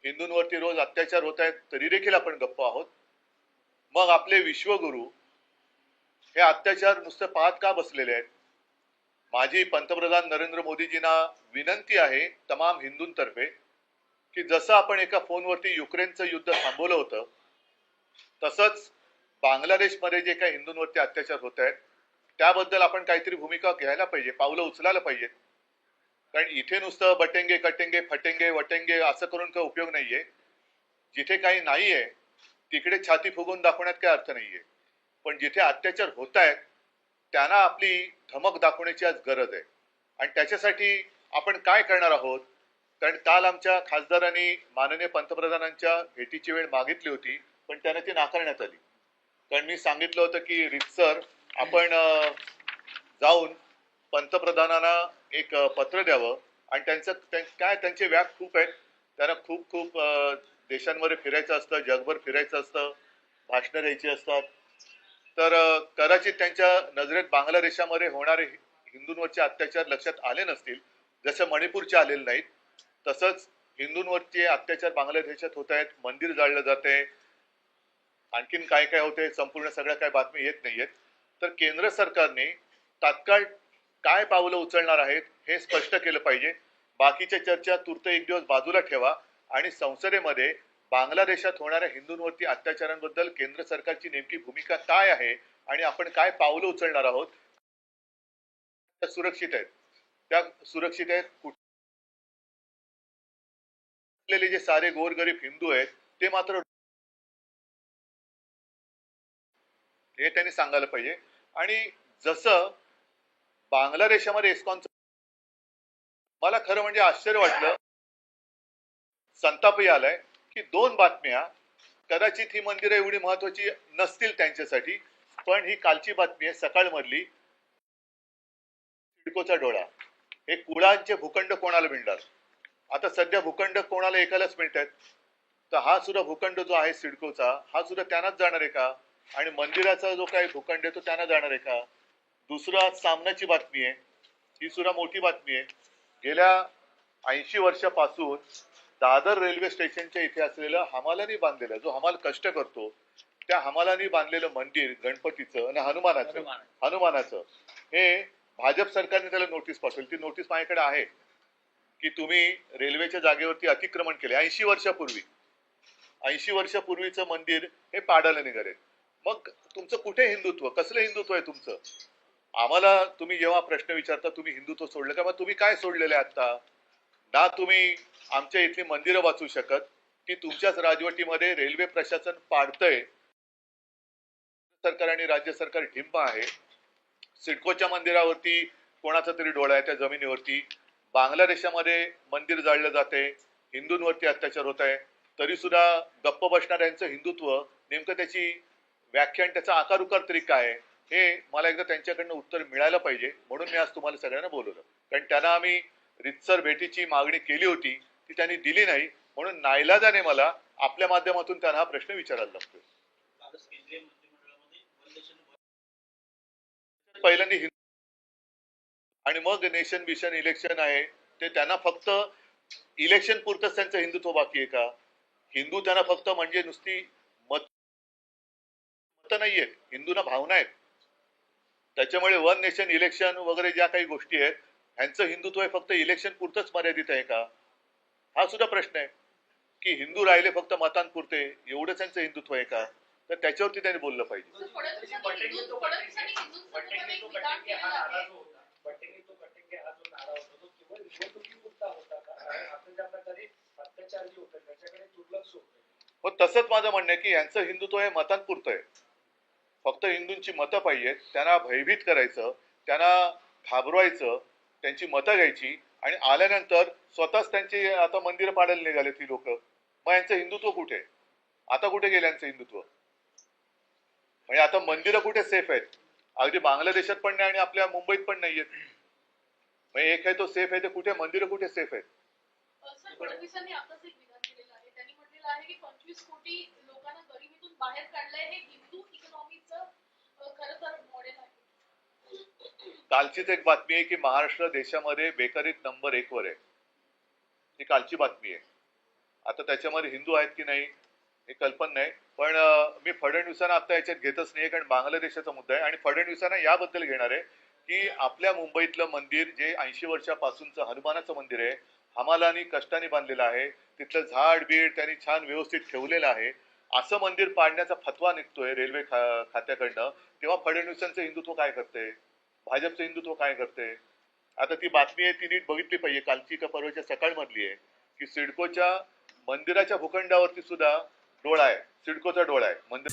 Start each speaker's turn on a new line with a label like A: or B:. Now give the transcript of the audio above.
A: हिंदूंवरती रोज अत्याचार होत आहेत तरी देखील आपण गप्प आहोत। मग आपले विश्वगुरु हे अत्याचार नुसते पाहत का बसलेले आहेत? माझी पंतप्रधान नरेंद्र मोदीजींना विनंती आहे तमाम हिंदूंतर्फे की जसं आपण एका फोनवरती युक्रेनचं युद्ध थांबवलं होतं तसंच बांगलादेशमध्ये जे काही हिंदूंवरती अत्याचार होत आहेत त्याबद्दल आपण काहीतरी भूमिका घ्यायला पाहिजे, पावलं उचलायला पाहिजेत। कारण इथे नुसतं बटेंगे कटेंगे फटेंगे वटेंगे असं करून काही उपयोग नाहीये। जिथे काही नाहीये तिकडे छाती फुगवून दाखवण्यात काही अर्थ नाहीये, पण जिथे अत्याचार होत आहेत त्यांना आपली धमक दाखवण्याची आज गरज आहे। आणि त्याच्यासाठी आपण काय करणार आहोत? कारण काल आमच्या खासदारांनी माननीय पंतप्रधानांच्या भेटीची वेळ मागितली होती पण त्यांना ती नाकारण्यात आली। कारण मी सांगितलं होतं की रीतसर आपण जाऊन पंतप्रधानांना एक पत्र द्यावं आणि त्यांचे व्याप खूप आहेत, त्यांना खूप खूप देशांमध्ये फिरायचं असतं, जगभर फिरायचं असतं, भाषणं द्यायची असतात। तर कदाचित त्यांच्या नजरेत बांगलादेशामध्ये होणारे हिंदूंवरचे अत्याचार लक्षात आले नसतील, जसं मणिपूरचे आलेले नाहीत तसंच हिंदूंवरचे अत्याचार बांगलादेशात होत आहेत, मंदिर जाळलं जाते, आणखीन काय काय होते संपूर्ण सगळ्या काय बातमी येत नाहीयेत। तर केंद्र सरकारने तात्काळ काय पावलं उचलणार आहेत हे स्पष्ट केलं पाहिजे। बाकीच्या चर्चा तूर्त एक दिवस बाजूला ठेवा आणि संसदेमध्ये बांगलादेशात होणाऱ्या हिंदूंवरती अत्याचारांबद्दल केंद्र सरकारची नेमकी भूमिका काय आहे आणि आपण काय पावलं उचलणार आहोत, त्या सुरक्षित आहेत, त्या सुरक्षित आहेत कुठलेले जे सारे गोरगरीब हिंदू आहेत ते मात्र हे त्यांनी सांगायला पाहिजे। आणि जसं बांगलादेशामध्ये इस्कॉनचं मला खरं म्हणजे आश्चर्य वाटलं, संतापही आलाय की दोन बातम्या, कदाचित ही मंदिरं एवढी महत्वाची नसतील त्यांच्यासाठी, पण ही कालची बातमी आहे सकाळ मधली, सिडकोचा डोळा, हे कुळांचे भूखंड कोणाला मिळणार? आता सध्या भूखंड कोणाला एकालाच मिळतात, तर हा सुद्धा भूखंड जो आहे सिडकोचा हा सुद्धा त्यांनाच जाणार आहे का? आणि मंदिराचा जो काही भूखंड आहे तो त्यांना जाणार आहे का? दुसरा सामनाची बातमी आहे, ही सुद्धा मोठी बातमी आहे। गेल्या 80 वर्षापासून दादर रेल्वे स्टेशनच्या इथे असलेलं हमालानी बांधलेलं, जो हमाल कष्ट करतो त्या हमालानी बांधलेलं मंदिर गणपतीचं आणि हनुमानाचं हे भाजप सरकारने त्याला नोटीस पाठवली। ती नोटीस माझ्याकडे आहे की तुम्ही रेल्वेच्या जागेवरती अतिक्रमण केले 80 वर्षापूर्वी, 80 वर्षापूर्वीचं मंदिर हे पाडायला निघाले। मग तुमचं कुठे हिंदुत्व, कसलं हिंदुत्व आहे तुमचं? आम्हाला तुम्ही जेव्हा प्रश्न विचारता तुम्ही हिंदुत्व सोडलं का, मग तुम्ही काय सोडलेलं आहे आता? ना तुम्ही आमच्या इथली मंदिरं वाचू शकत की तुमच्याच राजवटीमध्ये रेल्वे प्रशासन पाडतंय, सरकार आणि राज्य सरकार ढिंप आहे। सिडकोच्या मंदिरावरती कोणाचा तरी डोळा आहे, त्या जमिनीवरती बांगलादेशामध्ये मंदिर जाळलं जाते, हिंदूंवरती अत्याचार होत आहे, तरी सुद्धा गप्प बसणाऱ्यांचं हिंदुत्व नेमकं त्याची व्याख्यान, त्याचा आकार उकार तरी काय, हे मला एकदा त्यांच्याकडनं उत्तर मिळायला पाहिजे। म्हणून मी आज तुम्हाला सगळ्यांना बोलवलं, कारण त्यांना आम्ही रितसर भेटीची मागणी केली होती, ती त्यांनी दिली नाही, म्हणून नाईलाजाने मला आपल्या माध्यमातून त्यांना हा प्रश्न विचारायला लागतोय। पहिल्यांदा आणि मग नेशन मिशन इलेक्शन आहे ते त्यांना फक्त इलेक्शन पुरतच त्यांचं हिंदुत्व बाकी आहे का? हिंदू त्यांना फक्त म्हणजे नुसती मत नाहीये, हिंदूंना भावना आहेत। त्याच्यामुळे वन नेशन इलेक्शन वगैरे ज्या काही गोष्टी आहेत ह्यांचं हिंदुत्व हे फक्त इलेक्शन पुरतच मर्यादित आहे का? हा सुद्धा प्रश्न आहे की हिंदू राहिले फक्त मतांपुरते, एवढंच त्यांचं हिंदुत्व आहे का? तर त्याच्यावरती त्यांनी बोललं पाहिजे। हो, तसंच माझं म्हणणं आहे की यांचं हिंदुत्व हे मतांपुरतं आहे, फक्त हिंदूंची मतं पाहिजेत, त्यांना भयभीत करायचं, त्यांना घाबरवायचं, त्यांची मतं घ्यायची आणि आल्यानंतर स्वतःच त्यांची आता मंदिरं पाडायला निघाले ती लोक। मग यांचं हिंदुत्व कुठे? आता कुठे गेलं यांचं हिंदुत्व? म्हणजे आता मंदिरं कुठे सेफ आहेत? अगदी बांगलादेशात पण नाही आणि आपल्या मुंबईत पण नाहीयेत। म्हणजे एक आहे तो सेफ आहे, ते कुठे मंदिरं कुठे सेफ आहेत?
B: फडणवीसांनी आताच एक विधान केलेलं आहे, त्यांनी म्हटलेलं आहे की 25 कोटी लोकांना गरिबीतून बाहेर काढलंय, हे हिंदू इकॉनॉमीचं खरं तर मॉडेल आहे।
A: कालचीच एक बातमी आहे की महाराष्ट्र देशामध्ये बेकारीत नंबर 1 वर आहे, ही कालची बातमी आहे। आता त्याच्यामध्ये हिंदू आहेत की नाही हे कल्पना नाही, पण मी फडणवीसांना आता याच्यात घेतच नाही, कारण बांगलादेशाचा मुद्दा आहे आणि फडणवीसांना याबद्दल घेणार आहे की आपल्या मुंबईतलं मंदिर जे 80 वर्षापासूनचं हनुमानाचं मंदिर आहे, हमालांनी कष्टाने बांधलेलं आहे, तिथलं झाड बीड त्यांनी छान व्यवस्थित ठेवलेलं आहे, असं मंदिर पाडण्याचा फतवा निघतोय रेल्वे खात्याकडनं, तेव्हा फडणवीसांचं हिंदुत्व काय करते, भाजपचं हिंदुत्व काय करते? आता ती बातमी आहे ती नीट बघितली पाहिजे, कालची का परवाच्या सकाळ मधली आहे की सिडकोच्या मंदिराच्या भूखंडावरती सुद्धा डोळा आहे, सिडकोचा डोळा आहे मंदिर